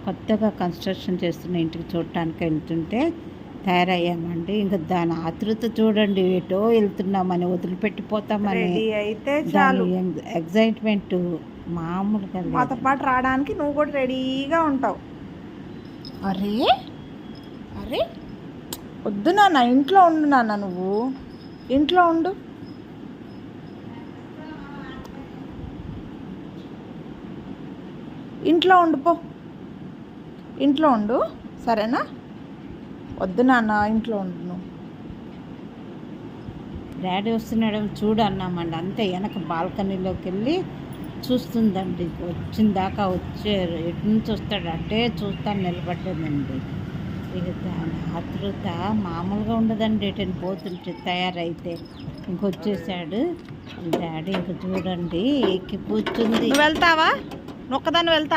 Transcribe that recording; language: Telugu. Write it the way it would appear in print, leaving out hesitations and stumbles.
కొత్తగా కన్స్ట్రక్షన్ చేస్తున్న ఇంటికి చూడటానికి వెళ్తుంటే తయారయ్యామండి. ఇంకా దాని ఆతృత చూడండి, ఎటో వెళ్తున్నామని వదిలిపెట్టిపోతామని అయితే చాలు ఎగ్జైట్మెంట్ మామూలుగా మాతో పాటు రావడానికి నువ్వు కూడా రెడీగా ఉంటావు. అరే అరే వద్దు నాన్న, ఇంట్లో ఉండు నాన్న, నువ్వు ఇంట్లో ఉండు. ఇంట్లో ఉండు, పో ఇంట్లో ఉండు, సరేనా? వద్దు నాన్న, ఇంట్లో ఉండు నువ్వు. డాడీ వస్తున్నాడు చూడు అన్నామండి. అంతే వెనక బాల్కనీలోకి వెళ్ళి చూస్తుందండి. వచ్చిన దాకా వచ్చారు, ఎటు నుంచి వస్తాడు అంటే చూస్తాను నిలబడ్డదండి. ఇక దాని ఆతృత మామూలుగా ఉండదండి. ఎటని పోతుంటే తయారైతే ఇంకొచ్చేసాడు డాడీ. ఇంక చూడండి ఎక్కి కూర్చుంది. వెళ్తావా? నొక్కదాన్ని వెళ్తా.